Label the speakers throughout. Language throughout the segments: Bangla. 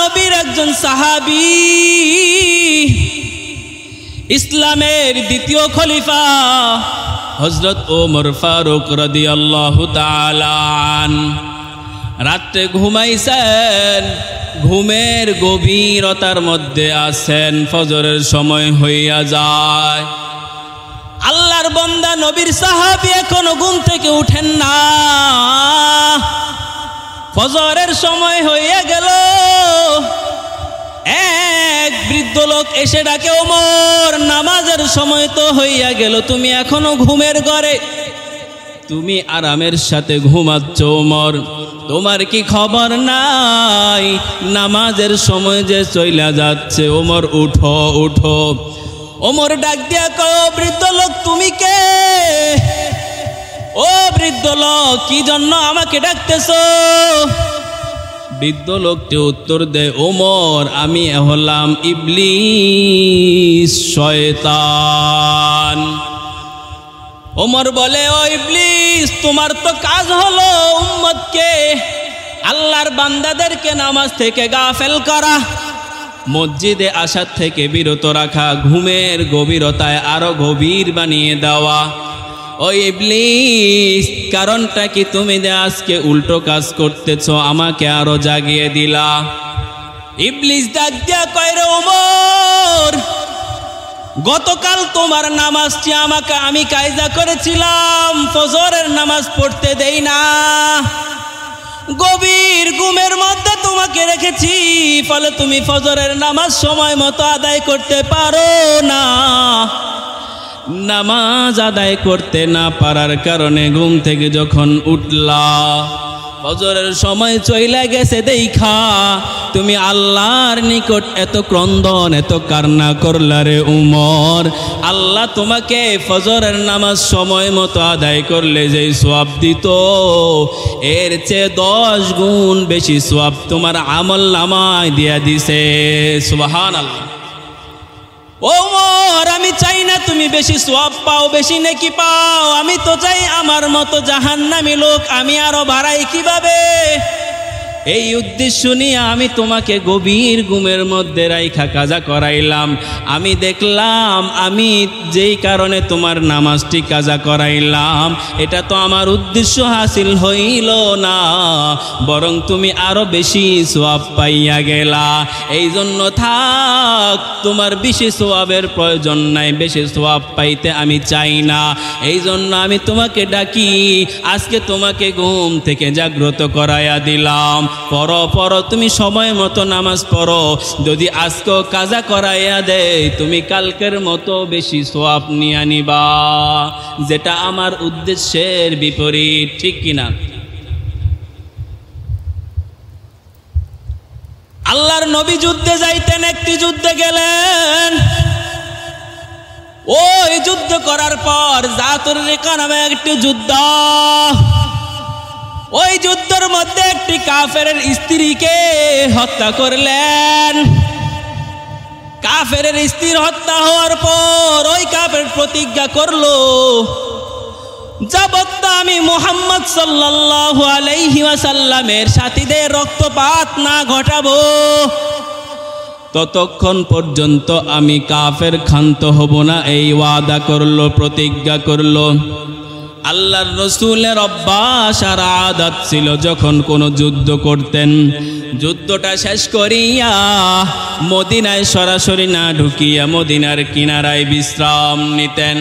Speaker 1: নবীর একজন সাহাবী, ইসলামের দ্বিতীয় খলিফা হযরত ওমর ফারুক রাদিয়াল্লাহু তাআলা আনহু রাতে ঘুমাইছেন, ঘুমের গভীরতার মধ্যে আছেন, ফজরের সময় হইয়া যায়। আল্লাহর বান্দা নবীর সাহাবী এখনো ঘুম থেকে উঠেন না। ফজরের সময় হইয়া গেল, এক বৃদ্ধ লোক এসে ডাকে, ওমর নামাজের সময় তো হইয়া গেল, তুমি এখনো ঘুমের ঘরে, তুমি আরামের সাথে ঘুমাচ্ছ ওমর, তোমার কি খবর নাই নামাজের সময় যে চইলা যাচ্ছে? ওমর উঠো উঠো। ওমর ডাক দিয়া কয়, ও বৃদ্ধ লোক তুমি কে? ও বৃদ্ধ লোক কি জন্য আমাকে ডাকতেছো? বৃদ্ধ লোকটি উত্তর দেয়, ওমর আমি হলাম ইবলিস শয়তান। ওমর বলে, ও ইবলিস তোমার তো কাজ হলো উম্মতকে, আল্লাহর বান্দাদেরকে নামাজ থেকে গাফেল করা, মসজিদে আসার থেকে বিরত রাখা, ঘুমের গভীরতায় আরো গভীর বানিয়ে দেওয়া। ও ইবলিস কারণটা কি তুমি যে আজকে উল্টো কাজ করতেছো, আমাকে আরো জাগিয়ে দিলা? ইবলিস ডাক দিয়া কয়, রে ওমর গতকাল তোমার নামাজটি আমি কায়দা করেছিলাম, ফজরের নামাজ পড়তে দেই না, গভীর ঘুমের মধ্যে তোমাকে রেখেছি, ফলে তুমি ফজরের নামাজ সময় মতো আদায় করতে পারো না। নামাজ আদায় করতে না পারার কারণে ঘুম থেকে যখন উঠলা, ফজরের সময় চইলা গেছে দেখা তুমি আল্লাহর নিকট এত ক্রন্দন এত কান্না করলা রে উমর। আল্লাহ তোমাকে ফজরের নামাজ সময় মতো আদায় করলে যেই সওয়াব দিত, এর চেয়ে 10 গুণ বেশি সওয়াব তোমার আমল নামায় দিয়া দিছে। সুবহানাল্লাহ। ওমর আমি চাই না তুমি বেশি সওয়াব পাও, বেশি নেকি পাও, আমি তো চাই আমার মতো জাহান্নামী লোক আমি আরো বাড়াই কিভাবে। এই উদ্দেশ্য নিয়ে আমি তোমাকে গভীর ঘুমের মধ্যে রাইখা কাজা করাইলাম। আমি দেখলাম আমি যেই কারণে তোমার নামাজটি কাজা করাইলাম, এটা তো আমার উদ্দেশ্য হাসিল হইল না, বরং তুমি আরো বেশি সওয়াব পাইয়া গেলা। এই জন্য থাক, তোমার বেশি সওয়াবের প্রয়োজন নাই, বেশি সওয়াব পাইতে আমি চাই না। এই জন্য আমি তোমাকে ডাকি, আজকে তোমাকে ঘুম থেকে জাগ্রত করাইয়া দিলাম। পড়ো তুমি সময় মতো নামাজ পড়ো, যদি আজকেও কাজা করাইয়া দেয় তুমি কালকের মতো বেশি সওয়াব নিয়ে নিবা, যেটা আমার উদ্দেশ্যের বিপরীত। ঠিক কিনা? আল্লাহর নবী যুদ্ধে যাইতেন, একটি যুদ্ধে গেলেন, ওই যুদ্ধ করার পর জাতুর রিকা নামে একটি যুদ্ধ, ওই যুদ্ধের মধ্যে একটি কাফেরের স্ত্রীকে হত্যা করলেন। কাফেরের স্ত্রীর হত্যা হওয়ার পর ওই কাফের প্রতিজ্ঞা করলো, যাবত আমি মুহাম্মদ সাল্লাল্লাহু আলাইহি ওয়াসাল্লামের সাথীদের রক্তপাত না ঘটাবো, ততক্ষণ পর্যন্ত আমি কাফের ক্ষান্ত হব না। এই ওয়াদা করলো, প্রতিজ্ঞা করলো। আল্লাহর রসুলের অভ্যাস আর আদত ছিল, যখন কোনো যুদ্ধ করতেন, যুদ্ধটা শেষ করিয়া মদিনায় সরাসরি না ঢুকিয়া মদিনার কিনারায় বিশ্রাম নিতেন।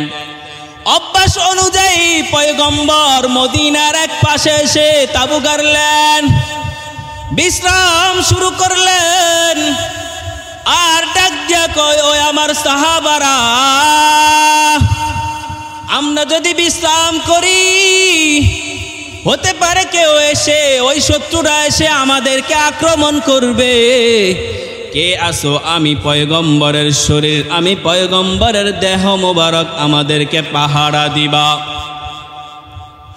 Speaker 1: অভ্যাস অনুযায়ী পয়গম্বর মদিনার এক পাশে এসে তাঁবু গাড়লেন, বিশ্রাম শুরু করলেন, আর ডাক দিয়া কয়, ওই আমার সাহাবারা, আমরা যদি বিশ্রাম করি, হতে পারে কেউ এসে, ওই শত্রুরা এসে আমাদেরকে আক্রমণ করবে। কে আসো? আমি পয়গম্বরের শরীর, আমি পয়গম্বরের দেহ মোবারক, আমাদেরকে পাহারা দিবা।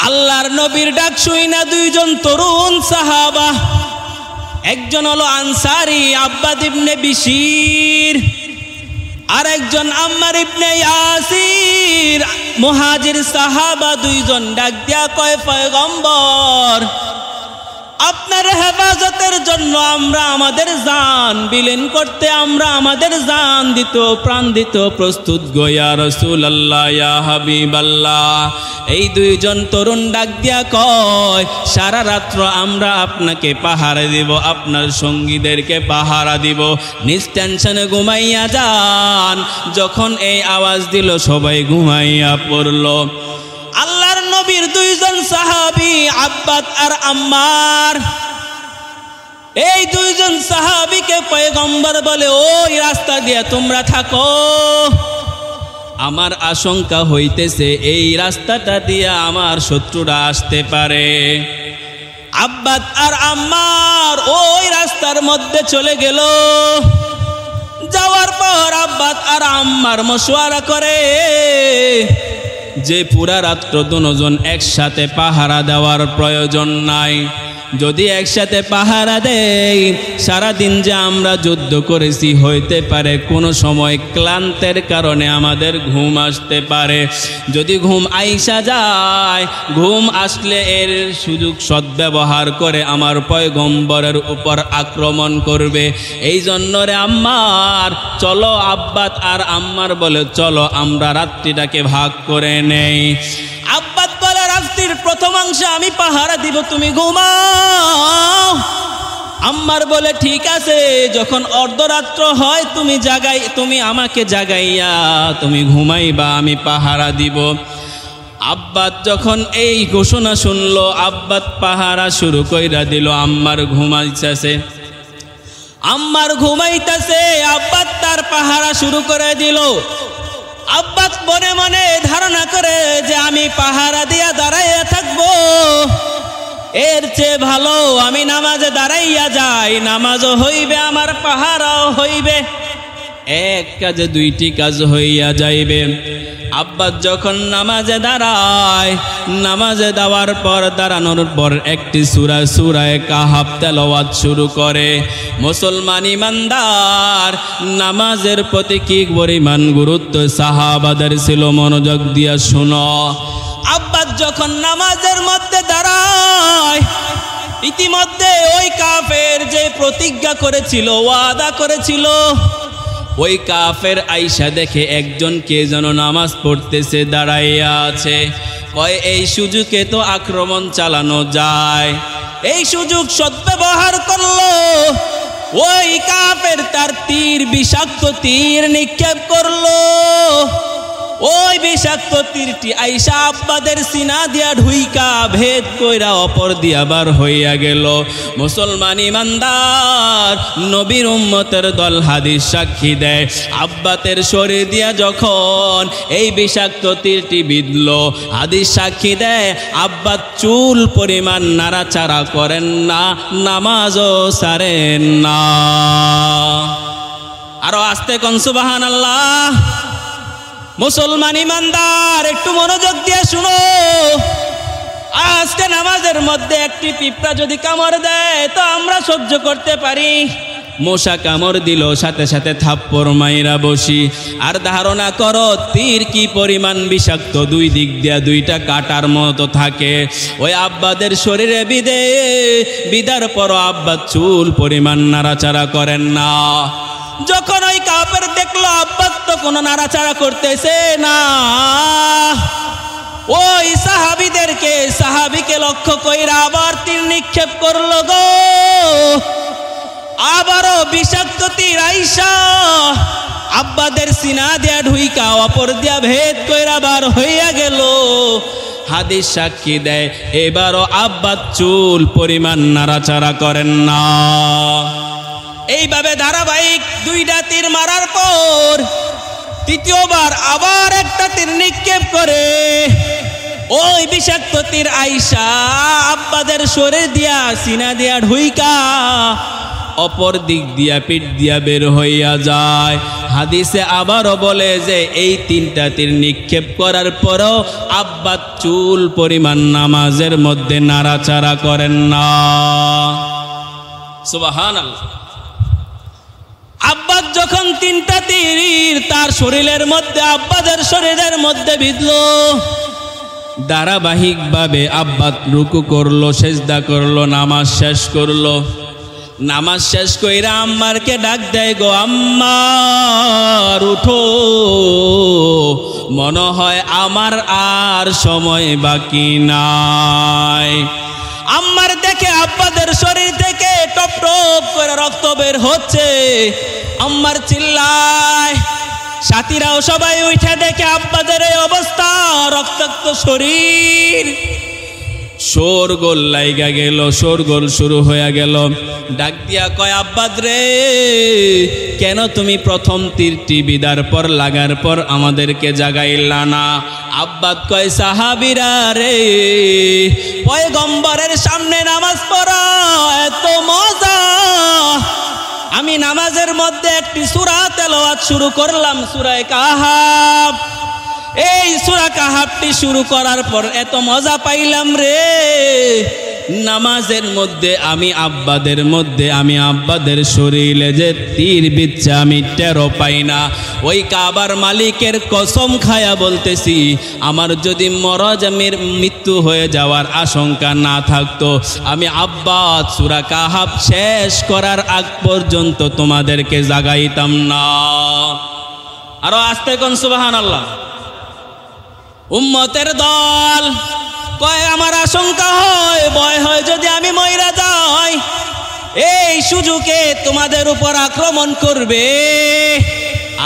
Speaker 1: আল্লাহর নবীর ডাক শুইনা দুইজন তরুণ সাহাবা, একজন হলো আনসারি আব্বাদ ইবনে বিশির, আর একজন আম্মার ইবনে ইয়াসির মুহাজির সাহাবা, দুইজন ডাক দিয়া কয়, পয়গম্বর আপনার হেফাজতের জন্য আমরা আমাদের জান বিলীন করতে আমরা আমাদের জান দিত প্রাণ দিত প্রস্তুত গো ইয়া রাসূলুল্লাহ ইয়া হাবিবাল্লাহ। এই দুইজন তরুণ ডাক দিয়া কয় সারা রাত্র আমরা আপনাকে পাহারা দিব, আপনার সঙ্গীদেরকে পাহারা দিব, নিজ টেনশনে ঘুমাইয়া যান। যখন এই আওয়াজ দিল সবাই ঘুমাইয়া পড়ল। আল্লাহর নবীর দুইজন সাহাবী আব্বাদ আর আম্মার, এই দুইজন সাহাবীকে পয়গম্বর বলে ওই রাস্তা দিয়ে তোমরা থাকো, আমার আশঙ্কা হইতেছে এই রাস্তাটা দিয়ে আমার শত্রুরা আসতে পারে। আব্বাদ আর আম্মার ওই রাস্তার মধ্যে চলে গেল। যাওয়ার পর আব্বাদ আর আম্মার মশওয়ারা করে যে পুরা রাত্র দুজন একসাথে পাহারা দেওয়ার প্রয়োজন নাই। যদি একসাথে পাহারা দেই সারাদিন যে আমরা যুদ্ধ করেছি হইতে পারে কোনো সময় ক্লান্তের কারণে আমাদের ঘুম আসতে পারে। যদি ঘুম আইসা যায়, ঘুম আসলে এর সুযোগ সদ্ব্যবহার করে আমার পয়গম্বরের উপর আক্রমণ করবে। এই জন্য রে আম্মার চলো, আব্বাদ আর আম্মার বলে চলো আমরা রাত্রিটাকে ভাগ করে নেই। আব্বাদ বলে রাত্রির প্রথমাংশে আমি পাহারা দিব, তুমি ঘুমাও। আম্মার বলে ঠিক আছে, যখন অর্ধরাত্র হয় তুমি আমাকে জাগাইয়া তুমি ঘুমাইবা, আমি পাহারা দিব। আব্বাদ যখন এই ঘোষণা শুনলো আব্বাদ পাহারা শুরু কইরা দিল। আম্মার ঘুমাইতেছে, আব্বাদ তার পাহারা শুরু করে দিল। আব্বাস মনে মনে ধারণা করে যে আমি পাহারা দিয়া দাঁড়াইয়া থাকবো, এর চেয়ে ভালো আমি নামাজে দাঁড়াইয়া যাই, নামাজও হইবে আমার পাহারাও হইবে, এক কাজে দুইটি কাজ হইয়া যাইবে। আব্বাস যখন নামাজে দাঁড়ায়, নামাজে দাঁড়ানোর পর একটি সূরায়ে কাহাফ তেলাওয়াত শুরু করে। মুসলমান ইমানদার নামাজের প্রতি কি পরিমাণ গুরুত্ব সাহাবাদের ছিল মনোযোগ দিয়া শুনো। আব্বাস যখন নামাজের মধ্যে দাঁড়ায়, ইতিমধ্যে ওই কাফের যে প্রতিজ্ঞা করেছিল, ওয়াদা করেছিল, ওই কাফের আইসা দেখে একজন কে যেন নামাজ পড়তেছে দাঁড়াইয়া আছে। কয় এই সুযোগে তো আক্রমণ চালানো যায়। এই সুযোগ সদ্ব্যবহার করলো। ওই কাফের তার বিষাক্ত তীর নিক্ষেপ করলো। ওই বিষাক্ত তীরটি আইসা আব্বাদের সিনা দিয়া ঢুইকা ভেদ কইরা অপর দিয়া বার হইয়া গেল। মুসলমান ইমানদার নবীর উম্মতের দল হাদিস সাক্ষী দেয়, আব্বাতের শরীর দিয়া যখন এই বিষাক্ত তীরটি বিঁধল, হাদিস সাক্ষী দেয় আব্বাত চুল পরিমাণ নাড়াচাড়া করেন না, নামাজও ছাড়েন না। আরো আস্তে কোন সুবহানাল্লাহ। মুসলমান ইমানদার একটু মনোযোগ দিয়ে শুনো। আজকে নামাজের মধ্যে একটি পিঁপড়া যদি কামড় দেয় তো আমরা সহ্য করতে পারি, মশা কামড় দিল সাথে সাথে থাপ্পড় মাইরা বসি। আর ধারণা করো তীর কি পরিমাণ বিষাক্ত, দুই দিক দিয়া দুইটা কাটার মতো থাকে। ওই আব্বাদের শরীরে বিদার পর আব্বা চুল পরিমাণ নাড়াচাড়া করেন না। যখন ওই কাফের দেখলো আব্বাস তো কোনো নাড়াচাড়া করতেছে না, ওই সাহাবীকে লক্ষ্য কইরা আবার তীর নিক্ষেপ করলো গো। আবারও বিষাক্ত তীর আইসা আব্বাদের সিনা দিয়া ঢুইকা অপর দিয়া ভেদ কইরা বার হইয়া গেল। হাদিস সাক্ষী দেয় এবারও আব্বাস চুল পরিমাণ নাড়াচাড়া করেন না। এইভাবে ধারাবাহিক দুইটা তীর মারার পর তৃতীয়বার আবার একটা তীর নিক্ষেপ করে ওই বিষাক্ত তীর আইসা আব্বাদের শরীর দিয়া সিনা দিয়া ঢুইকা অপর দিক দিয়া পিঠ দিয়া বের হইয়া যায়। হাদিসে আবারও বলে যে এই তিনটা তীর নিক্ষেপ করার পরও আব্বাস চুল পরিমাণ নামাজের মধ্যে নাড়াচাড়া করেন না। সুবহানাল্লাহ। আব্বাস যখন তিনটা তীর তার শরীরের মধ্যে আব্বাদের শরীরের মধ্যে বিঁধল, ধারাবাহিকভাবে আব্বাস রুকু করলো, সেজদা করলো, নামাজ শেষ করলো। নামাজ শেষ কইরা আম্মারকে ডাক দেয়, গো আম্মার উঠো, মনে হয় আমার আর সময় বাকি নাই। আম্মার দেখে আব্বাদের শরীর থেকে টপ টপ করে রক্ত বের হচ্ছে। আম্মার চিল্লায়, সাথীরাও সবাই উঠে দেখে আব্বাদের এই অবস্থা, রক্তাক্ত শরীর। শোরগোল লাইগা গেল, শোরগোল শুরু হয়ে গেল। ডাক দিয়া কয়, আব্বাদ রে, কেন তুমি প্রথম তীরটি বিদার পর লাগার পর আমাদেরকে জাগাইলা না? আব্বাদ কয়, সাহাবীরা রে, পয়গম্বরের সামনে নামাজ পড়া এত মজা, আমি নামাজের মধ্যে একটি সূরা তেলাওয়াত শুরু করলাম, সূরা কাহাফ। এই সূরা কাহাফটি শুরু করার পর এত মজা পাইলাম রে, নামাজের মধ্যে আমি আব্বাদের শরীরে যে তীর বিচ্ছে আমি টেরো পাই না। ওই কাবার মালিকের কসম খায়া বলতেছি, আমার যদি মরজামের মৃত্যু হয়ে যাওয়ার আশঙ্কা না থাকতো, আমি আব্বাদ সূরা কাহাফ শেষ করার আগ পর্যন্ত তোমাদেরকে জাগাইতাম না। আরো আস্তে কোন সুবহানাল্লাহ। উম্মতের দল কয়, আমার আশঙ্কা হয়, ভয় হয় যদি আমি মইরা যাই, এই সুযোগে তোমাদের উপর আক্রমণ করবে।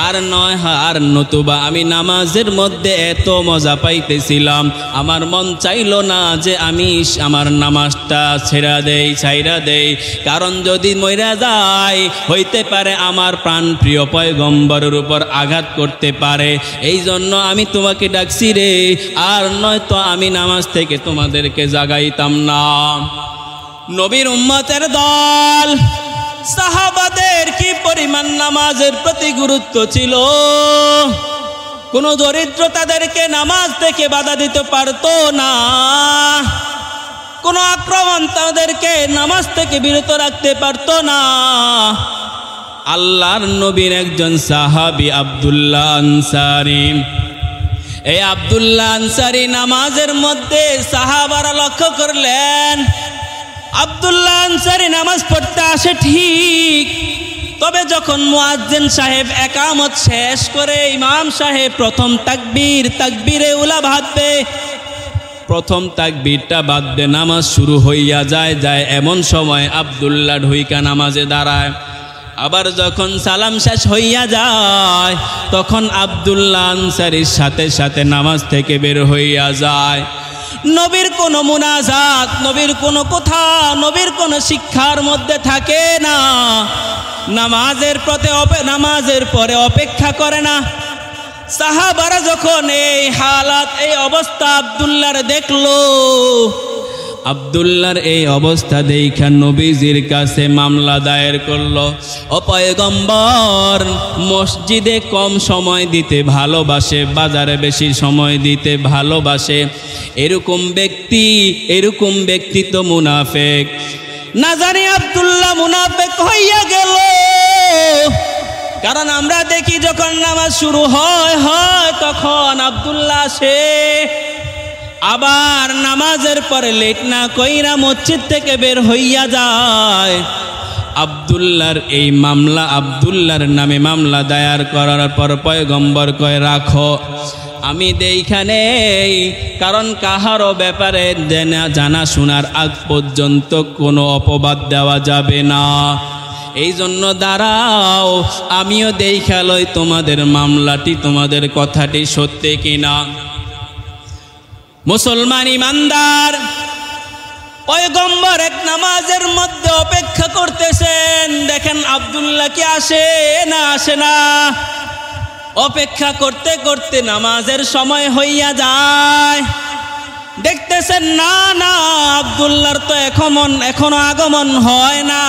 Speaker 1: আর নয় আর নতুবা আমি নামাজের মধ্যে এত মজা পাইতেছিলাম, আমার মন চাইল না যে আমি আমার নামাজটা ছাইরা দেই, কারণ যদি মইরা যাই হইতে পারে আমার প্রাণপ্রিয় পয়গম্বরের উপর আঘাত করতে পারে। এই জন্য আমি তোমাকে ডাকছি রে, আর নয়তো আমি নামাজ থেকে তোমাদেরকে জাগাইতাম না। নবীর উম্মতের দল সাহাবাদের কি পরিমাণ নামাজের প্রতি গুরুত্ব ছিল। কোন দরিদ্র তাদেরকে নামাজ থেকে বাধা দিতে পারতো না, কোন আক্রমণ তাদেরকে নামাজ থেকে বিরত রাখতে পারতো না। আল্লাহর নবীর একজন সাহাবী আব্দুল্লাহ আনসারী, এই আব্দুল্লাহ আনসারী নামাজের মধ্যে সাহাবারা লক্ষ্য করলেন, আব্দুল্লাহ আনসারী নামাজ পড়তে আসে ঠিক, তবে যখন মুয়াজ্জিন সাহেব একামত শেষ করে ইমাম সাহেব প্রথম তাকবীরে উলা বাঁধবে, প্রথম তাকবীরটা বাঁধবে, নামাজ শুরু হইয়া যায় এমন সময় আব্দুল্লাহ ঢুইকা নামাজে দাঁড়ায়। আবার যখন সালাম শেষ হইয়া যায় তখন আব্দুল্লাহ আনসারীর সাথে সাথে নামাজ থেকে বের হইয়া যায়। নবীর কোনো মুনাজাত, নবীর কোনো কথা, নবীর কোনো শিক্ষার মধ্যে থাকে না। নামাজের পরে অপেক্ষা করে না। সাহাবারা যখন এই হালাত, এই অবস্থা আব্দুল্লাহর দেখলো, আব্দুল্লাহর এই অবস্থা দেখা নবীজির কাছে মামলা দায়ের করলো। ও পয়গম্বর, মসজিদে কম সময় দিতে ভালোবাসে, বাজারে বেশি সময় দিতে ভালোবাসে, এরকম ব্যক্তি তো মুনাফেক। না জানি আব্দুল্লাহ মুনাফেক হইয়া গেল, কারণ আমরা দেখি যখন নামাজ শুরু হয় তখন আব্দুল্লাহ আসে, আবার নামাজের পরে লেট না কইরা মসজিদ থেকে বের হইয়া যায়। আব্দুল্লাহর এই মামলা, আব্দুল্লাহর নামে মামলা দায়ের করার পর পয়গম্বর কয়, রাখো, আমি এইখানে, কারণ কাহারও ব্যাপারে জানা শোনার আগ পর্যন্ত কোনো অপবাদ দেওয়া যাবে না। এই জন্য দাঁড়াও, আমিও দেখা লই তোমাদের মামলাটি, তোমাদের কথাটি সত্যি কিনা। মুসলমান ইমানদার, পয়গম্বর এক নামাজের মধ্যে অপেক্ষা করতেছেন, দেখেন আব্দুল্লাহ কি আসে না। অপেক্ষা করতে করতে নামাজের সময় হইয়া যায়, দেখতেছেন না আব্দুল্লাহর তো এখনো আগমন হয় না।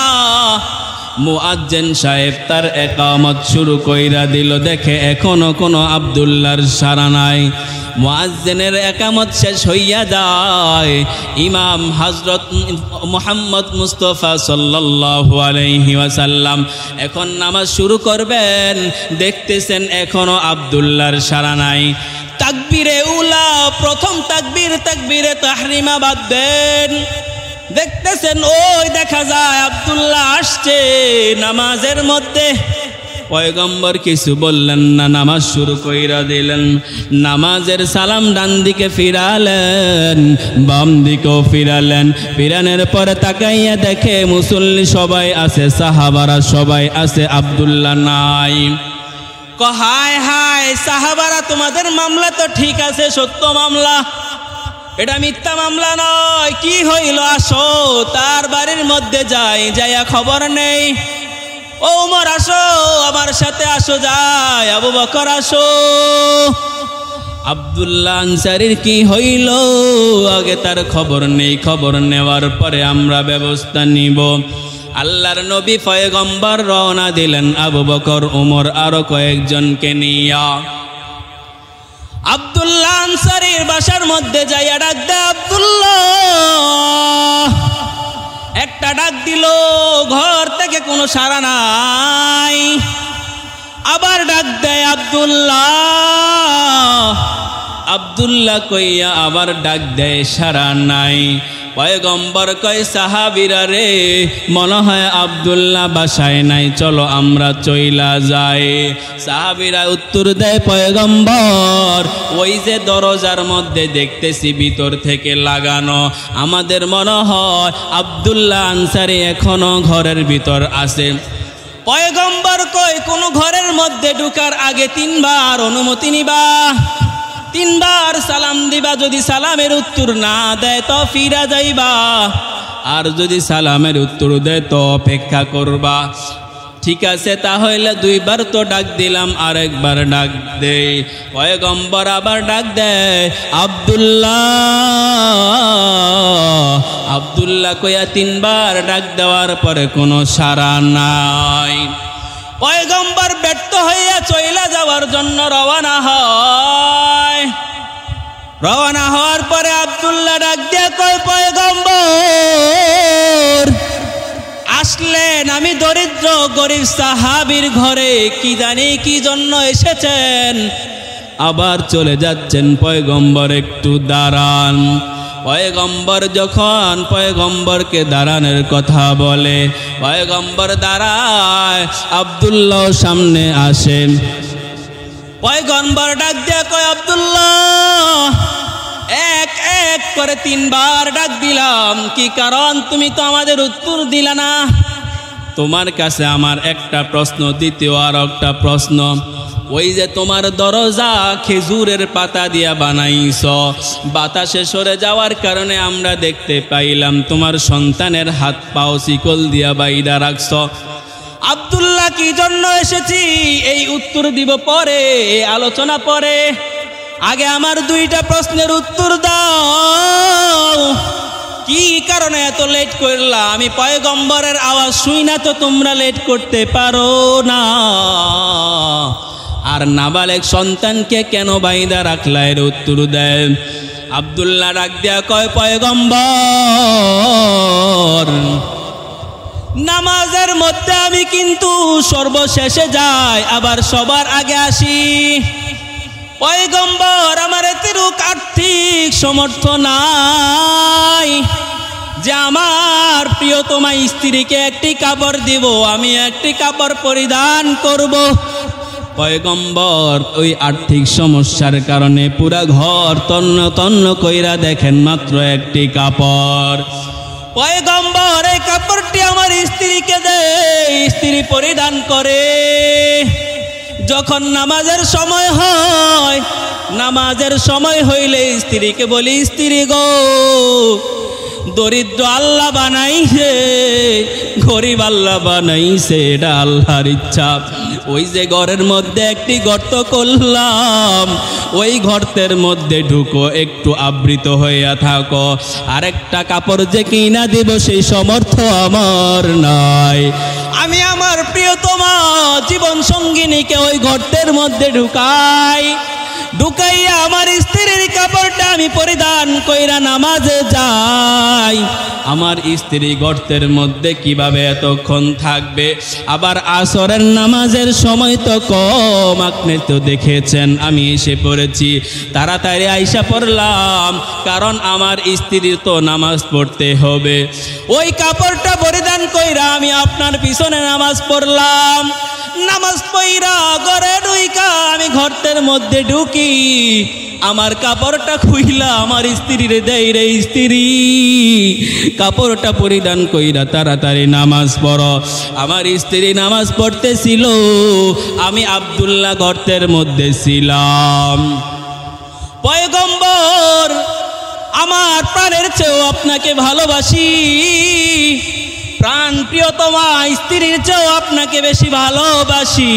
Speaker 1: মুয়াজ্জিন সাহেব তার ইকামত শুরু কইরা দিল, দেখে এখনো কোনো আব্দুল্লাহর সাড়া নাই। মুয়াজ্জিনের ইকামত শেষ হইয়া যায়, ইমাম হযরত মুহাম্মদ মুস্তাফা সাল্লাল্লাহু আলাইহি ওয়াসাল্লাম এখন নামাজ শুরু করবেন, দেখতেছেন এখনো আব্দুল্লাহর সাড়া নাই। তাকবীরে উলা, প্রথম তাকবীরে তাহরিমা বাঁধবেন, দেখতেছেন ওই দেখা যায় আব্দুল্লাহ আসছে নামাজের মধ্যে। পয়গম্বর কিছু বললেন না, নামাজ শুরু কইরা দিলেন। নামাজের সালাম ডান দিকে ফিরালেন, বাম দিকেও ফিরালেন। ফিরানোর পরে তাকাইয়া দেখে মুসল্লি সবাই আছে, সাহাবারা সবাই আছে, আব্দুল্লাহ নাই। হায় হায় সাহাবারা, তোমাদের মামলা তো ঠিক আছে, সত্য মামলা, এটা মিথ্যা মামলা নয়। কি হইল? আসো তার বাড়ির মধ্যে যাইয়া খবর নেই। ও ওমর আসো, আমার সাথে আসো, যাই। আবু বকর আসো। আব্দুল্লাহ আনসারীর কি হইল আগে তার খবর নেই। খবর নেওয়ার পরে আমরা ব্যবস্থা নিব। আল্লাহর নবী পয়গম্বর রওনা দিলেন আবু বকর, ওমর আরো কয়েকজনকে নিয়া। আব্দুল্লাহ আনসারীর বাসার মধ্যে যাইয়া ডাক দেয় আব্দুল্লাহ। একটা ডাক দিল, ঘর থেকে কোনো সাড়া নাই। আবার ডাক দেয় আব্দুল্লাহ। আব্দুল্লাহ কইয়া আবার ডাক দেয়, সাড়া নাই। পয়গম্বর কয় সাহাবীরা রে, মনে হয় আব্দুল্লাহ বাসায় নাই, চলো আমরা চইলা যাই। সাহাবীরা উত্তর দেয় পয়গম্বর, ওই যে দরজার মধ্যে দেখতেছি ভিতর থেকে লাগানো, আমাদের মনে হয় আব্দুল্লাহ আনসারী এখনো ঘরের ভিতর আছে। পয়গম্বর কয় কোন ঘরের মধ্যে ঢুকার আগে 3 বার অনুমতি নিবা, 3 বার সালাম দিবা। যদি সালামের উত্তর না দেয় তো ফিরা যাইবা, আর যদি সালামের উত্তর দেয় তো অপেক্ষা করবা। ঠিক আছে, তাহলে 2 বার তো ডাক দিলাম, আরেকবার ডাক দেই। পয়গম্বর আবার ডাক দেয় আব্দুল্লাহ। আব্দুল্লাহ কইয়া 3 বার ডাক দেওয়ার পরে কোনো সাড়া নাই। পয়গম্বর ব্যর্থ হইয়া চইলা যাওয়ার জন্য রওনা হয়। রওনা হওয়ার পরে আব্দুল্লাহ ডাক দিয়ে কয় পয়গম্বর আসলেন, আমি দরিদ্র গরিব সাহাবীর ঘরে, কি জানি কি জন্য এসেছেন, আবার চলে যাচ্ছেন। পয়গম্বর একটু দাঁড়ান। পয়গম্বর যখন পয়গম্বরকে দাঁড়ানোর কথা বলে, পয়গম্বর দাঁড়ায়, আব্দুল্লাহ সামনে আসেন। পয়গম্বর ডাক দিয়ে কয় আব্দুল্লাহ, এক এক করে 3 বার ডাক দিলাম, কি কারণ? তুমি তো আমাদের উত্তর দিলা না। তোমার কাছে আমার একটা প্রশ্ন, দ্বিতীয় আর একটা প্রশ্ন। ওই যে তোমার দরজা খেজুরের পাতা দিয়া বানাইছ, বাতাসে সরে যাওয়ার কারণে আমরা দেখতে পাইলাম তোমার সন্তানের হাত পাও শিকল দিয়া বাইদা রাখছ। আব্দুল্লাহ কি জন্য এসেছি এই উত্তর দিব পরে, এই আলোচনা পরে। আগে আমার 2টা প্রশ্নের উত্তর দাও। কি কারণে এত লেট করলা? আমি পয়গম্বরের আওয়াজ শুই না তো তোমরা লেট করতে পারো না? আর নাবালেগ সন্তানকে কেন বাইদা রাখলা, এর উত্তর দেয়। আব্দুল্লাহ ডাক দিয়া কয় পয়গম্বর, নামাজের মধ্যে আমি কিন্তু সর্বশেষে যাই, আবার সবার আগে আসি। পয়গম্বর, আমার এতটুক আর্থিক সমর্থ নাই যে আমার প্রিয়তমা স্ত্রীকে একটি কাপড় দিব, আমি একটি কাপড় পরিধান করব। পয়গম্বর ওই আর্থিক সমস্যার কারণে পুরা ঘর তন্ন তন্ন কইরা দেখেন মাত্র একটি কাপড়। পয়গম্বর এই কাপড়টি আমার স্ত্রীকে দেয়, স্ত্রী পরিধান করে। যখন নামাজের সময় হয়, নামাজের সময় হইলে স্ত্রীকে বলি, স্ত্রী গো, দরিদ্র আল্লাহ বানাইছে, গরিব আল্লাহ বানাইছে, এটা আল্লাহর ইচ্ছা। ওই যে ঘরের মধ্যে একটি গর্ত করলাম, ওই গর্তের মধ্যে ঢুকো, একটু আবৃত হইয়া থাকো। আরেকটা কাপড় যে কিনা দিব সেই সমর্থ আমার নাই। আমি আমার প্রিয়তমা জীবন সঙ্গিনীকে ওই গর্তের মধ্যে ঢুকাই, ঢুকাইয়া আমার স্ত্রীর কাপড়টা আমি পরিধান কইরা নামাজে যাই। আমার স্ত্রী গর্তের মধ্যে কিভাবে এতক্ষণ থাকবে? আবার আসরের নামাজের সময় তো কম, আপনি তো দেখেছেন আমি এসে পড়েছি, তাড়াতাড়ি আইসা পড়লাম, কারণ আমার স্ত্রীর তো নামাজ পড়তে হবে। ওই কাপড়টা পরিধান কইরা আমি আপনার পিছনে নামাজ পড়লাম। নামাজ পইরা ঘরে ঢুইকা আমি ঘরের মধ্যে ঢুকি, আমার কাপড়টা খুইলা আমার স্ত্রীর দেই, রে স্ত্রী কাপড়টা পরিধান কইরা তাড়াতাড়ি নামাজ পড়ো। আমার স্ত্রী নামাজ পড়তেছিল, আমি আব্দুল্লাহ ঘরের মধ্যে ছিলাম। পয়গম্বর, আমার প্রাণের চেয়েও আপনাকে ভালোবাসি, প্রাণ প্রিয়তমা স্ত্রীর চেয়েও আপনাকে বেশি ভালোবাসি।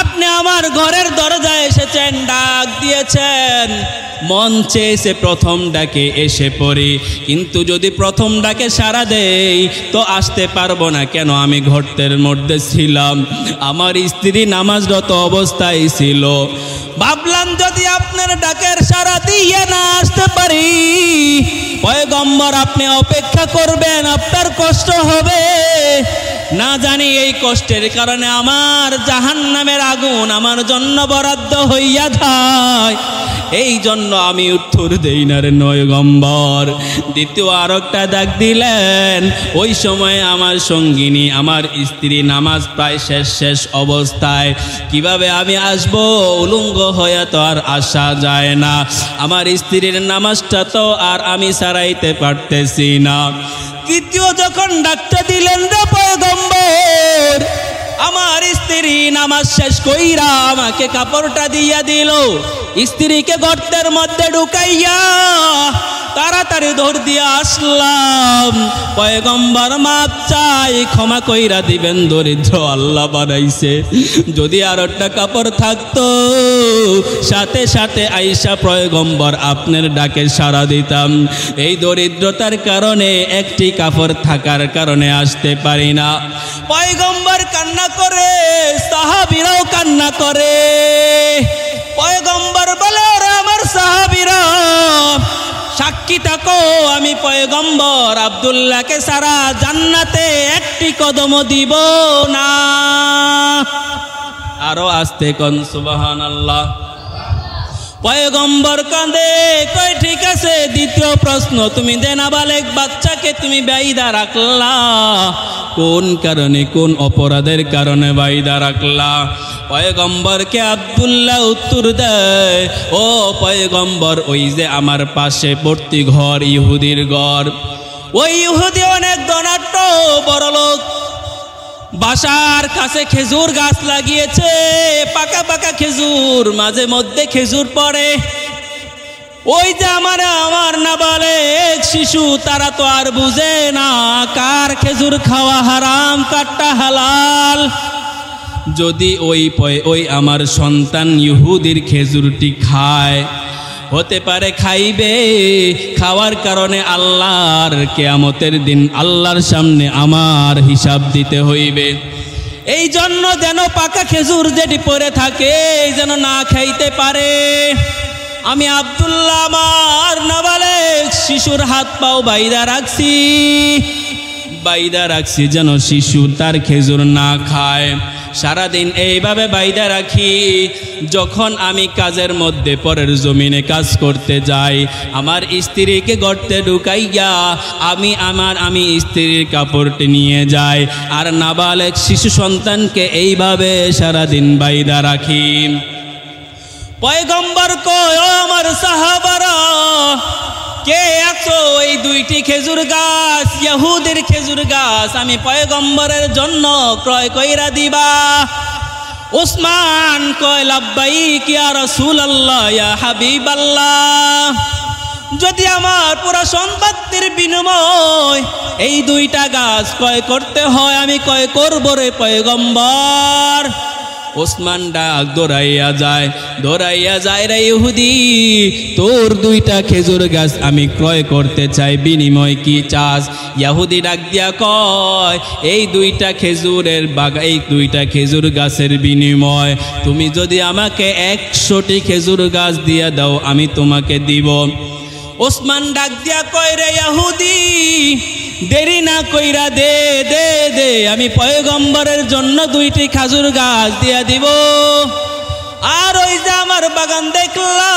Speaker 1: আপনি আমার ঘরের দরজায় এসেছেন, ডাক দিয়েছেন, মন চেয়েছে প্রথম ডাকে এসে পড়ি, কিন্তু যদি প্রথম ডাকে সাড়া দেই তো আসতে পারবো না। কেন? আমি ঘরের মধ্যে ছিলাম, আমার স্ত্রী নামাজরত অবস্থায় ছিল। ভাবলাম যদি আপনার ডাকের সাড়া দিয়ে না আসতে পারি, পয়গম্বর আপনি অপেক্ষা করবেন, আপনার কষ্ট হবে। না জানি এই কষ্টের কারণে আমার জাহান্নামের আগুন আমার জন্য বরাদ্দ হইয়া যায়, এই জন্য আমি উত্তর দেই না রে পয়গম্বর। দ্বিতীয় আরেকটা ডাক দিলেন, ওই সময় আমার সঙ্গিনী আমার স্ত্রী নামাজ প্রায় শেষ অবস্থায়, কিভাবে আমি আসব? উলঙ্গ হয়ে তো আর আসা যায় না, আমার স্ত্রীর নামাজটা তো আর আমি সারাইতে পারতেছি না। তৃতীয় যখন ডাকতে দিলেন রে পয়গম্বর, আমার স্ত্রী নামাজ শেষ কইরা আমাকে কাপড়টা দিয়া দিল। স্ত্রীকে গর্তের মধ্যে ঢুকাইয়া তাড়াতাড়ি দৌড় দিয়ে আসলাম। পয়গম্বর মাপ চাই, ক্ষমা কইরা দিবেন, দরিদ্র আল্লাহ বানাইছে। যদি আর একটা কাপড় থাকতো সাথে সাথে আইসা পয়গম্বর আপনার ডাকে সাড়া দিতাম। এই দরিদ্রতার কারণে একটি কাপড় থাকার কারণে আসতে পারি না। পয়গম্বর কান্না করে, সাহাবীরাও কান্না করে। পয়গম্বর বলে, ওরে আমার সাহাবীরা সাক্ষী থাকো, আমি পয়গম্বর আব্দুল্লাহকে সারা জান্নাতে একটি কদম দিব না। আরো আস্তে কোন সুবহানাল্লাহ। পয়গম্বর কাঁদে, কই ঠিক আছে। দ্বিতীয় প্রশ্ন, তুমি নাবালেগ বাচ্চাকে তুমি বাইদা রাখলা, কোন কারণে, কোন অপরাধের কারণে বাইদা রাখলা? পয়গম্বরকে আব্দুল্লাহ উত্তর দেয়, ও পয়গম্বর, ওই যে আমার পাশে পড়তি ঘর, ইহুদির ঘর, ওই ইহুদি অনেক ধনাঢ্য বড় লোক, বাসার কাছে খেজুর গাছ লাগিয়েছে, পাকা পাকা খেজুর, মাঝে মধ্যে খেজুর পড়ে। ওই যে আমার নাবালেগ শিশু, তারা তো আর বুঝে না কার খেজুর খাওয়া হারাম, কারটা হালাল। যদি ওই আমার সন্তান ইহুদির খেজুরটি খায়, হতে পারে খাইবে, খাওয়ার কারণে আল্লাহর কিয়ামতের দিন আল্লাহর সামনে আমার হিসাব দিতে হইবে। এই জন্য যেন পাকা খেজুর যেটি পড়ে থাকে যেন না খাইতে পারে। আমি আব্দুল্লাহ আমার নাবালেগ শিশুর হাত পাও বাইদা রাখছি যেন শিশু তার খেজুর না খায়। সারাদিন এইভাবে বাইদা রাখি। যখন আমি কাজের মধ্যে পরের জমিনে কাজ করতে যাই, আমার স্ত্রীকে গর্তে ঢুকাইয়া আমি স্ত্রীর কাপড়টি নিয়ে যাই, আর নাবালেগ শিশু সন্তানকে এইভাবে সারাদিন বাইদা রাখি। পয়গম্বর কয়, ও আমার সাহাবারা, কে আছো? এই দুইটি খেজুর গাছ, ইহুদির খেজুর গাছ, আমি পয়গম্বরের জন্য ক্রয় কইরা দিবা? উসমান কয়, লাব্বাইক ইয়া রাসূলুল্লাহ, ইয়া হাবিবাল্লাহ। যদি আমার পুরো সম্পত্তির বিনিময় এই দুইটা গাছ ক্রয় করতে হয়, আমি ক্রয় করব রে পয়গম্বর। ওসমান ডাক দৌড়াইয়া যায় রে ইহুদি, তোর 2টা খেজুর গাছ আমি ক্রয় করতে চাই, বিনিময় কি চাস? ইহুদি ডাক দিয়া কয়, এই 2টা খেজুর গাছের বিনিময় তুমি যদি আমাকে 100টি খেজুর গাছ দিয়া দাও আমি তোমাকে দিব। ওসমান ডাক দিয়া কয়, রে ইহুদি দেরি না কইরা দে দে দে, আমি পয়গম্বরের জন্য 2টি খেজুর গাছ দিয়া দিব। আর ওই যে আমার বাগান দেখলা,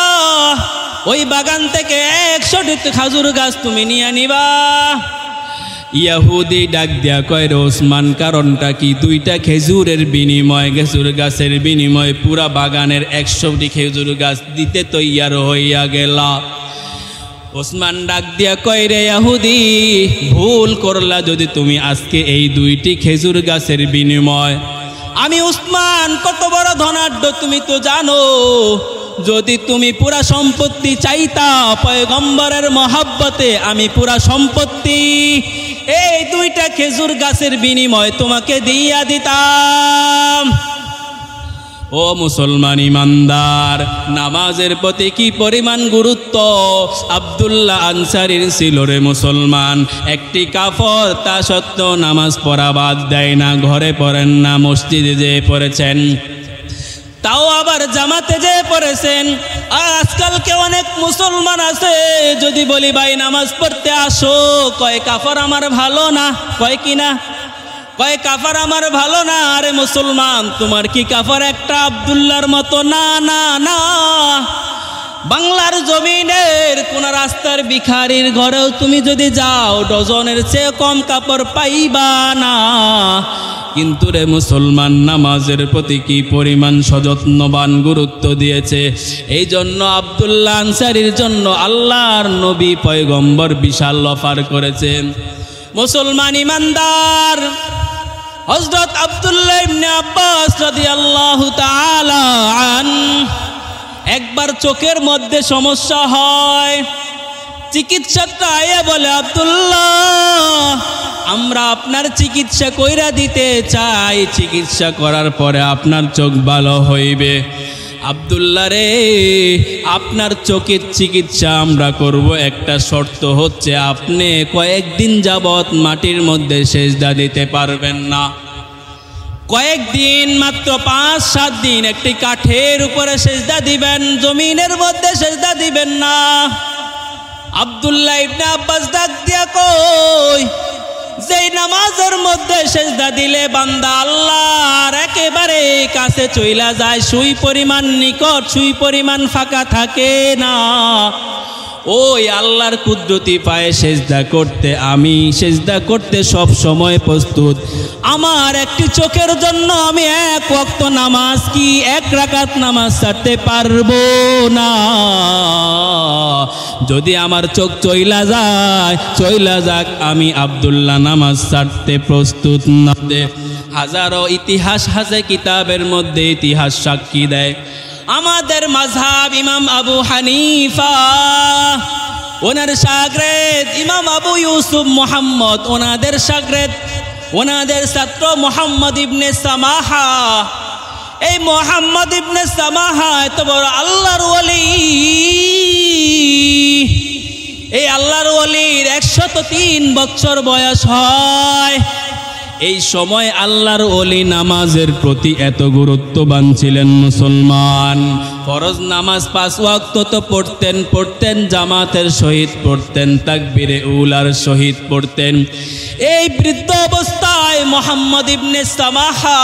Speaker 1: ওই বাগান থেকে 100টি খেজুর গাছ তুমি নিয়ে নিবা। ইহুদি ডাক দিয়া কয়, রে ওসমান কারণটা কি? 2টা খেজুরের বিনিময়, খেজুর গাছের বিনিময় পুরা বাগানের 100টি খেজুর গাছ দিতে তৈয়ার হইয়া গেলা। ওসমান ডাক দিয়া কয়, রে ইহুদি ভুল করলা যদি তুমি আজকে এই 2টি খেজুর গাছের বিনিময়। আমি উসমান কত বড় ধনাঢ্য তুমি তো জানো, যদি তুমি পুরা সম্পত্তি চাইতা পয়গম্বরের মহব্বতে আমি পুরা সম্পত্তি এই 2টা খেজুর গাছের বিনিময় তোমাকে দিয়া দিতাম। ও মুসলমান ইমানদার, নামাজের প্রতি কি পরিমাণ গুরুত্ব আব্দুল্লাহ আনসারীর ছিল রে মুসলমান। একটি কাফর তা সত্ত্বেও নামাজ পড়া বাদ দেয় না, ঘরে পড়েন না, মসজিদে যেয়ে পড়েছেন, তাও আবার জামাতে যেয়ে পড়েছেন। আর আজকালকে অনেক মুসলমান আছে, যদি বলি ভাই নামাজ পড়তে আসো, কয় কাফর আমার ভালো না, কয় কি না, কয় কাফার আমার ভালো না। আরে মুসলমান তোমার কি কাফার একটা আব্দুল্লাহর মতো? না না না, বাংলার জমিনের কোন রাস্তার ভিখারির ঘরেও তুমি যদি যাও ডজনের চেয়ে কম কাপড় পাইবা না। কিন্তু রে মুসলমান নামাজের প্রতি কি পরিমাণ সযত্নবান গুরুত্ব দিয়েছে। এই জন্য আব্দুল্লাহ আনসারীর জন্য আল্লাহর নবী পয়গম্বর বিশাল অফার করেছেন। মুসলমান ইমানদার, হযরত আব্দুল্লাহ ইবনে আব্বাস রাদিয়াল্লাহু তাআলা আন একবার চোখের মধ্যে সমস্যা হয়, চিকিৎসকটা আয়া বলে, আব্দুল্লাহ আমরা আপনার চিকিৎসা কইরা দিতে চাই, চিকিৎসা করার পরে আপনার চোখ ভালো হইবে। আব্দুল্লাহ রে, আপনার চোখের চিকিৎসা আমরা করব, একটা শর্ত হচ্ছে আপনি কয়েকদিন যাবত মাটির মধ্যে সেজদা দিতে পারবেন না। কয়েকদিন, মাত্র 5-7 দিন একটি কাঠের উপরে সেজদা দিবেন, জমিনের মধ্যে সেজদা দিবেন না। আব্দুল্লাহ ইবনে আব্বাস ডাক দিয়া কই, যেই নামাজের মধ্যে সেজদা দিলে বান্দা আল্লাহর একেবারে কাছে চইলা যায়, সুই পরিমাণ নিকট, সুই পরিমাণ ফাঁকা থাকে না, ওই আল্লাহর কুদরতি পায়ে সেজদা করতে, আমি সেজদা করতে সব সময় প্রস্তুত। আমার একটি চোখের জন্য আমি 1 ওয়াক্ত নামাজ কি 1 রাকাত নামাজ ছাড়তে পারবো না। যদি আমার চোখ চইলা যায়, চইলা যাক, আমি আব্দুল্লাহ নামাজ ছাড়তে প্রস্তুত না। হাজারো ইতিহাস আছে, কিতাবের মধ্যে ইতিহাস সাক্ষী দেয়। আমাদের মাযহাব ইমাম আবু হানিফা, ওনার শাগরেদ ইমাম আবু ইউসুফ মুহাম্মদ, ওনাদের শাগরেদ, ওনাদের ছাত্র মুহাম্মদ ইবনে সামাহা। এই মুহাম্মদ ইবনে সামাহা এত বড় আল্লাহর ওলি, এই আল্লাহর ওলির 103 বছর বয়স হয়। এই সময় আল্লাহর ওলি নামাজের প্রতি এত গুরুত্ববান ছিলেন মুসলমান। ফরজ নামাজ 5 ওয়াক্ত তো পড়তেন, জামাতের সহিত পড়তেন, তাকবীরে উলার সহিত পড়তেন। এই বৃদ্ধ অবস্থায় মুহাম্মদ ইবনে সামাহা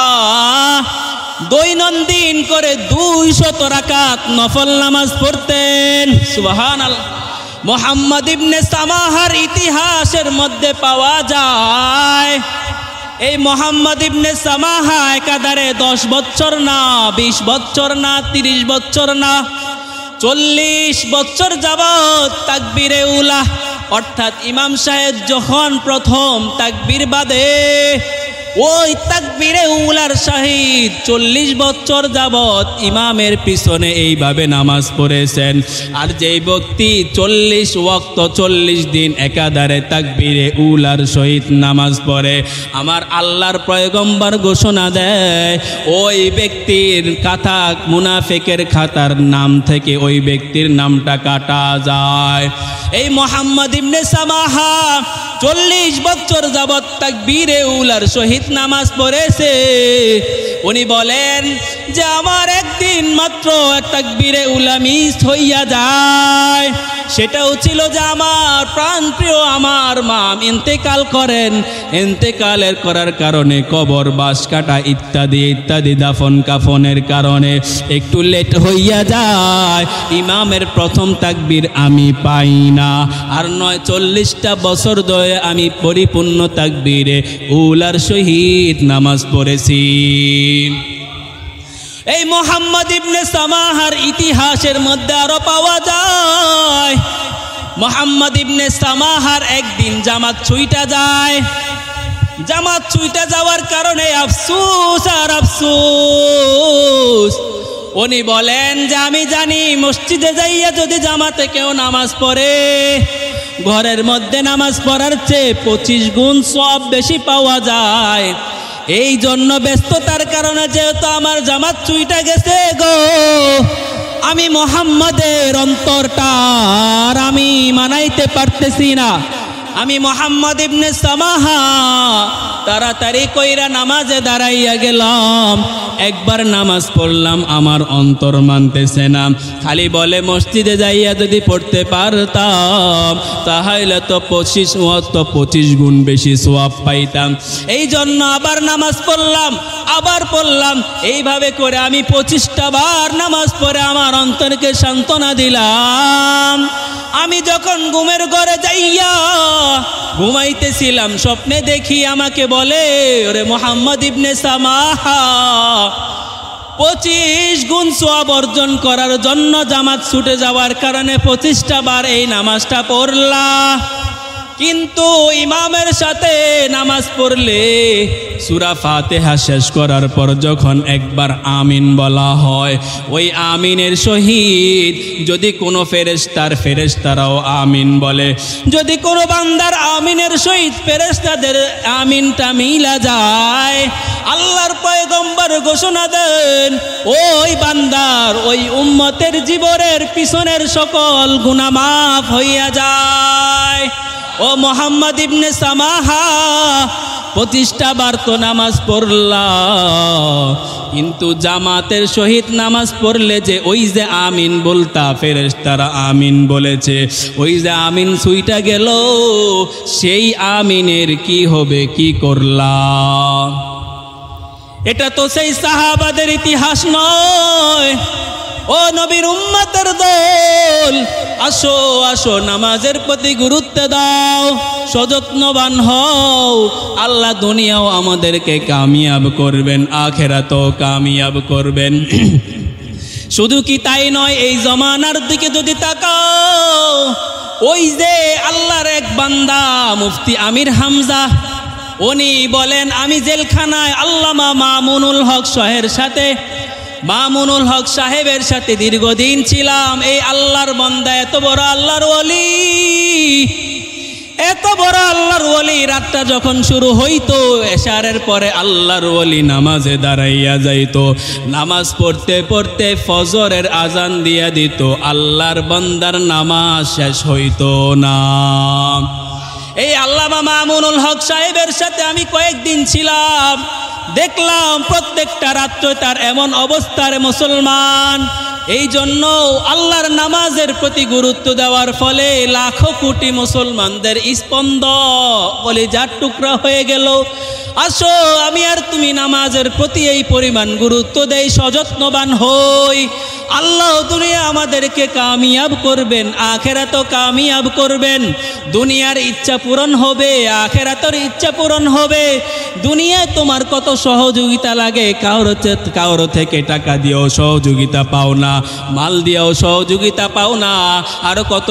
Speaker 1: দৈনন্দিন করে 200 রাকাত নফল নামাজ পড়তেন। সুবহানাল্লাহ। মুহাম্মদ ইবনে সামাহার ইতিহাসের মধ্যে পাওয়া যায়, এই মুহাম্মদ ইবনে সামাহা একাধারে 10 বছর না, 20 বছর না, 30 বছর না, 40 বছর যাবত তাকবীরে উলা, অর্থাৎ ইমাম সাহেব যখন প্রথম তাকবীর বাঁধে ওই তাকবীরে উলার শাহিদ 40 বছর যাবত ইমামের পিছনে এইভাবে নামাজ পড়েছেন। আর যেই ব্যক্তি 40 ওয়াক্ত 40 দিন একাধারে তাকবীরে উলার সহিত নামাজ পড়ে, আমার আল্লাহর পয়গম্বর ঘোষণা দেয় ওই ব্যক্তির খাতা, মুনাফিকের খাতার নাম থেকে ওই ব্যক্তির নামটা কাটা যায়। এই মুহাম্মদ ইবনে সামাহা 40 বছর যাবত তাকবীরে উলার সহিত নামাজ পড়েছে। উনি বলেন যে আমার একদিন মাত্র তাকবীরে উলা মিস হইয়া যায়, সেটাও ছিল যে আমার প্রাণপ্রিয় আমার মা ইন্তেকাল করেন। ইন্তেকালের করার কারণে কবর বাস কাটা ইত্যাদি ইত্যাদি দাফন কাফনের কারণে একটু লেট হইয়া যায়, ইমামের প্রথম তাকবীর আমি পাই না। আর 40টা বছর ধরে আমি পরিপূর্ণ তাকবীরে উলার সহিত নামাজ পড়েছি। এই মুহাম্মদ ইবনে সামাহার ইতিহাসের মধ্যে আরো পাওয়া যায়, মুহাম্মদ ইবনে সামাহার একদিন জামাত ছুইটা যায়। জামাত ছুইটা যাওয়ার কারণে আফসোস আর আফসোস। উনি বলেন যে আমি জানি মসজিদে যাইয়া যদি জামাতে কেউ নামাজ পড়ে, ঘরের মধ্যে নামাজ পড়ার চেয়ে 25 গুণ সওয়াব বেশি পাওয়া যায়। এই জন্য ব্যস্ততার কারণে যেহেতু আমার জামাত ছুইটা গেছে গো, আমি মুহাম্মাদের অন্তরটা আর আমি মানাইতে পারতেছি না। আমি মুহাম্মদ ইবনে সামাহা তাড়াতাড়ি কইরা নামাজে দাঁড়াইয়া গেলাম। একবার নামাজ পড়লাম, আমার অন্তর মানতেছে না। খালি বলে মসজিদে যাইয়া যদি পড়তে পারতাম তাহলে তো 25 গুণ বেশি সওয়াব পাইতাম। এই জন্য আবার নামাজ পড়লাম, আবার পড়লাম। এইভাবে করে আমি 25টা বার নামাজ পড়ে আমার অন্তরকে সান্ত্বনা দিলাম। আমি যখন ঘুমের ঘরে যাইয়া ঘুমাইতেছিলাম, স্বপ্নে দেখি আমাকে বলে, ওরে মুহাম্মদ ইবনে সামাহা 25 গুণ সওয়াব অর্জন করার জন্য জামাত ছুটে যাওয়ার কারণে 25টা বার এই নামাজটা পড়লা, কিন্তু ইমামের সাথে নামাজ পড়লে সূরা ফাতিহা শেষ করার পর যখন একবার আমিন বলা হয়, ওই আমিনের সহিত যদি কোনো ফেরেশতারাও আমিন বলে, যদি কোনো বান্দার আমিনের সহিত ফেরেশতাদের আমিনটা মিলা যায়, আল্লাহর পয়গম্বর ঘোষণা দেন ওই বান্দার, ওই উম্মতের জীবনের পিছনের সকল গুনাহ মাফ হইয়া যায়। ও মুহাম্মদ ইবনে সামাহা 25টা বার তো নামাজ পড়লা, কিন্তু জামাতের সহিত নামাজ পড়লে যে ওই যে আমিন বলতা ফেরেশতারা আমিন বলেছে, ওই যে আমিন ছুইটা গেল, সেই আমিনের কি হবে, কি করলা? এটা তো সেই সাহাবাদের ইতিহাস নয়। ও নবীর উম্মতের দল, আসো আসো নামাজের প্রতি গুরুত্ব দাও, সযত্নবান হও। আল্লাহ দুনিয়াও আমাদেরকে কামিয়াব করবেন, আখিরাতেও কামিয়াব করবেন। শুধু কি তাই নয়, এই জমানার দিকে যদি তাকাও, ওই যে আল্লাহর এক বান্দা মুফতি আমির হামজা, উনি বলেন আমি জেলখানায় আল্লামা মামুনুল হক সাহেবের সাথে দীর্ঘদিন ছিলাম। এই আল্লাহর বান্দা এত বড় আল্লাহর ওলি, রাতটা যখন শুরু হইতো, এশারের পরে আল্লাহর ওলি নামাজে দাঁড়াইয়া যাইতো। নামাজ পড়তে পড়তে ফজরের আজান দিয়া দিত, আল্লাহর বান্দার নামাজ শেষ হইতো না। এই আল্লামা মামুনুল হক সাহেবের সাথে আমি কয়েকদিন ছিলাম, দেখলাম প্রত্যেকটা রাত্রে তার এমন অবস্থার মুসলমান। এই জন্য আল্লাহর নামাজের প্রতি গুরুত্ব দেওয়ার ফলে লাখো কোটি মুসলমানদের স্পন্দ কলিজার টুকরা হয়ে গেল। আসো আমি আর তুমি নামাজের প্রতি এই পরিমাণ গুরুত্ব দেই, সযত্নবান হই। আল্লাহ দুনিয়া আমাদেরকে কামিয়াব করবেন, আখেরাতও কামিয়াব করবেন। দুনিয়ার ইচ্ছা পূরণ হবে, আখেরাতের ইচ্ছা পূরণ হবে। দুনিয়ায় তোমার কত সহযোগিতা লাগে, কারো থেকে টাকা দিয়েও সহযোগিতা পাও না, মাল দিয়েও সহযোগিতা পাও না, আরো কত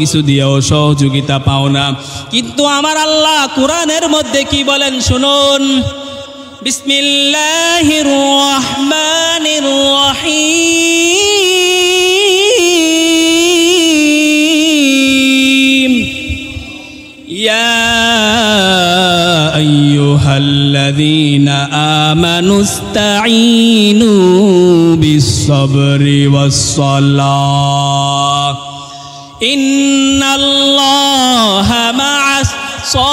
Speaker 1: কিছু দিয়েও সহযোগিতা পাও না। কিন্তু আমার আল্লাহ কোরআনের মধ্যে কি বলেন শুনুন, বিসমিল্লাহির রহমানির রহিম, ইয়া আইয়ুহাল্লাযীনা আমানুস্তাঈনু বিস-সাবরি ওয়াস-সালাহ ইন্নাল্লাহা মা'আস-সাবিরিন।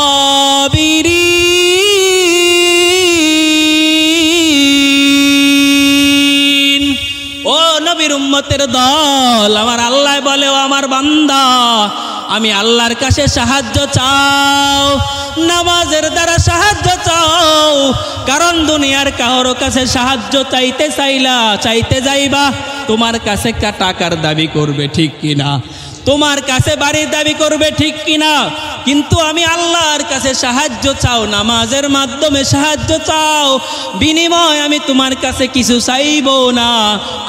Speaker 1: ও নবীর উম্মতের দল, আমার আল্লাহ বলে, ও আমার বান্দা, আমি আল্লাহর কাছে সাহায্য চাও, নামাজের দ্বারা সাহায্য চাও। কারণ দুনিয়ার কারো কাছে সাহায্য চাইতে যাইবা, তোমার কাছে টাকার দাবি করবে, ঠিক কিনা? তোমার কাছে বাড়ির দাবি করবে, ঠিক কিনা? কিন্তু আমি আল্লাহর কাছে সাহায্য চাও, নামাজের মাধ্যমে সাহায্য চাও, বিনিময় আমি তোমার কাছে কিছু চাইব না।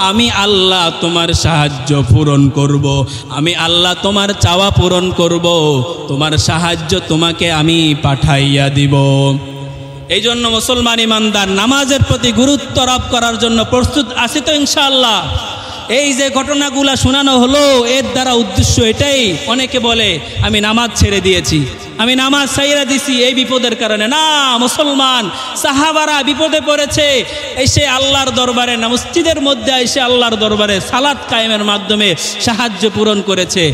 Speaker 1: আমি আল্লাহ তোমার সাহায্য পূরণ করব, আমি আল্লাহ তোমার চাওয়া পূরণ করব, তোমার সাহায্য তোমাকে আমি পাঠাইয়া দিব। এই জন্য মুসলমান ইমানদার নামাজের প্রতি গুরুত্ব আরোপ করার জন্য প্রস্তুত আছি তো ইনশাআল্লাহ। এই যে ঘটনাগুলা শোনানো হলো, এর দ্বারা উদ্দেশ্য এটাই, অনেকে বলে আমি নামাজ ছেড়ে দিয়েছি, আমি নামাজ ছাইরা দিছি এই বিপদের কারণে। না, মুসলমান সাহাবারা বিপদে পড়েছে, এসে আল্লাহর দরবারে, না মসজিদের মধ্যে এসে আল্লাহর দরবারে সালাত কায়েমের মাধ্যমে সাহায্য পূরণ করেছে।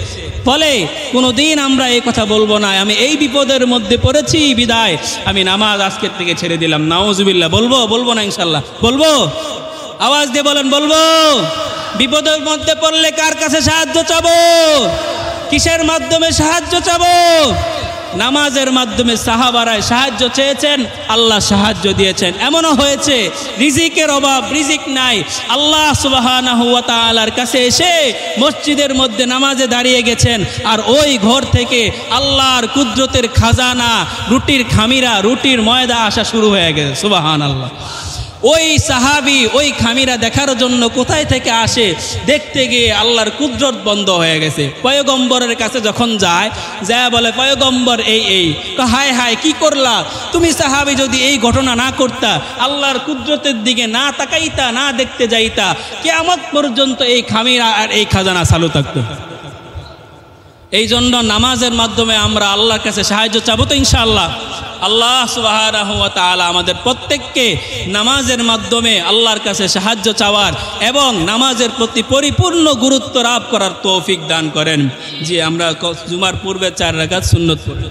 Speaker 1: ফলে কোনোদিন আমরা এই কথা বলবো না আমি এই বিপদের মধ্যে পড়েছি বিদায় আমি নামাজ আজকের থেকে ছেড়ে দিলাম। নাউজুবিল্লাহ বলবো না ইনশাল্লাহ? বলবো? আওয়াজ দিয়ে বলেন, বলবো। বিপদের মধ্যে পড়লে কার কাছে সাহায্য চাবো? কিসের মাধ্যমে সাহায্য চাবো? নামাজের মাধ্যমে। সাহাবারা সাহায্য চেয়েছেন, আল্লাহ সাহায্য দিয়েছেন। এমনও হয়েছে রিজিকের অভাব, রিজিক নাই, আল্লাহ সুবহানাহু ওয়া তাআলার কাছে এসে মসজিদের মধ্যে নামাজে দাঁড়িয়ে গেছেন, আর ওই ঘর থেকে আল্লাহর কুদরতের খাজানা, রুটির খামিরা, রুটির ময়দা আসা শুরু হয়ে গেছে। সুবহানাল্লাহ। ওই সাহাবী ওই খামিরা দেখার জন্য কোথায় থেকে আসে, দেখতে গিয়ে আল্লাহর কুদরত বন্ধ হয়ে গেছে। পয়গম্বরের কাছে যখন যায় বলে, পয়গম্বর এই হায় হায় কি করলা তুমি? সাহাবী যদি এই ঘটনা না করতা, আল্লাহর কুদরতের দিকে না তাকাইতা, না দেখতে যাইতা, কিয়ামত পর্যন্ত এই খামিরা আর এই খাজানা চালু থাকতো। এই জন্য নামাজের মাধ্যমে আমরা আল্লাহর কাছে সাহায্য চাবো তো ইনশাআল্লাহ। আল্লাহ সুবহানাহু ওয়া তাআলা আমাদের প্রত্যেককে নামাজের মাধ্যমে আল্লাহর কাছে সাহায্য চাওয়ার এবং নামাজের প্রতি পরিপূর্ণ গুরুত্ব আরোপ করার তৌফিক দান করেন। যে আমরা জুমার পূর্বে 4 রাকাত সুন্নত পড়ব।